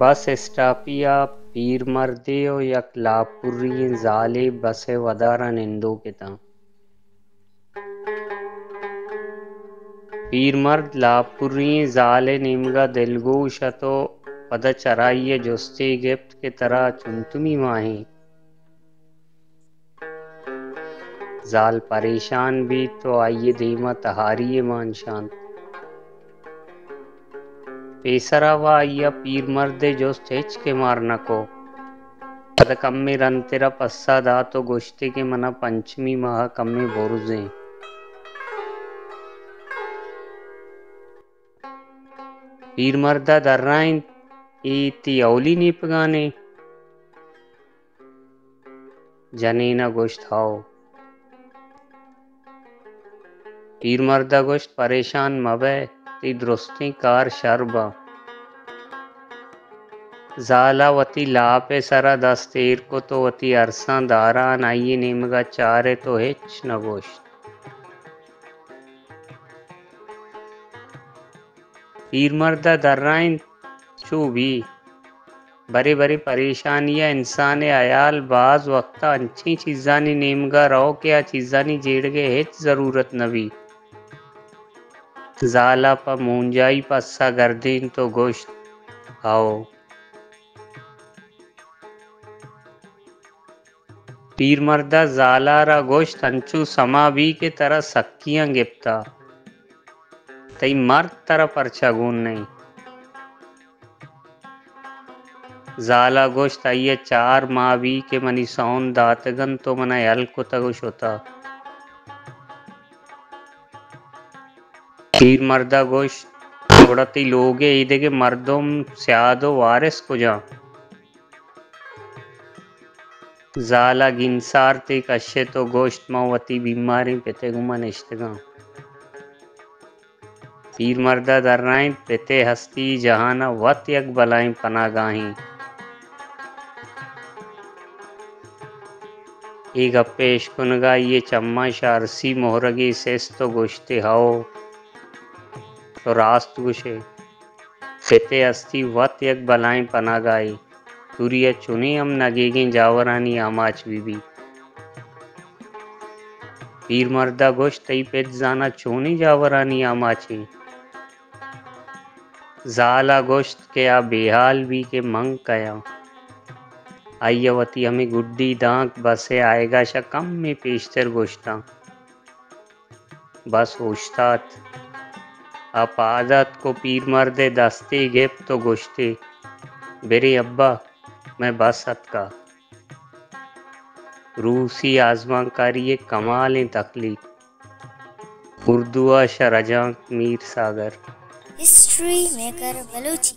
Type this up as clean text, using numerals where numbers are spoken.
बस स्टॉपिया पीरमर्दियो यक लापुर्री ज़ाले बसे वदारा निंदो किता पीरमर्द लापुर्री ज़ाले निमगा दिलगोशतो पद चराइये जुस्ते गिफ्ट के तरह चुनतुमी माही ज़ाल परेशान भी तो आइये धीमा तहारिये मान शांत पेसरावा आइया पीरमर्दे जुस्त हिच के मार नको पद कम्मे रंतिरा पस्सा दा तो गोश्ते के मना पंचमी माह कम्मे बोरुजे पीरमर्दा दर्राइन ती औली नीपगाने जनीना गोश्त हाओ पीरमर्दा गोश्त परेशान मवे ती दुरुस्ती कार शरबा ज़ाला वती लापे सरा दस्तेर को तो वती अरसा दारा नाइये निमगा चारे तो हिच न गोश्त पीरमर्दा दर्राइन चू भी बरी बरी परेशानियां इंसान अयाल बाज वक्ता अच्छी चीज़ानी नेमगा रहो क्या चीज़ानी जेड़गे हिच ज़रूरत नबी ज़ाला पा मूंजाई पस्सा गर्दीन तो गोश्त आओ पीरमर्दा ज़ाला रा गोश्त अंचू समा भी के तरह सक्कियां गिप्ता तई मर्द तरह परछा गुन नहीं ज़ाला गोश्त आइये 4 माह भी के मनी सौन दातगन तो मना यल को तगुश होता पीरमर्दा गोश्त उड़ती लोगे ईदे के मर्दों स्यादो वारिस को जा ज़ाला गिनसार ते कश्य तो गोश्त मवती बीमारी पेते गुमन इश्तगा पीरमर्दा दर्राइन पेते हस्ती जहाना वत यक बलाइन पनागाही एक अप्पे इश्कुनगा ये चम्मा शारसी मोहरगी सेस तो गोश्ते हाओ तो रास्त गुशे पेते हस्ती वत यक बलाइन पनागाई तुरिया चुनी हम नगेगी जावरानी आमाच बीबी पीरमर्दा गोश्त तई पेत जाना चोनी जावरानी आमाची ज़ाला गोश्त के आ बेहाल भी के मंग कया आयवती हमें गुड्डी दांक बसे आएगा शा कम में पेशतर गोश्ता बस उस्ताद आप आदत को पीरमर्दे दस्ते गेप तो गोश्ते बेरे अब्बा मैं बस का रूसी आजमाकारी कमाल तकलीफ उर्दुआ शरजा मीर सागर हिस्ट्री मेकर बलूची।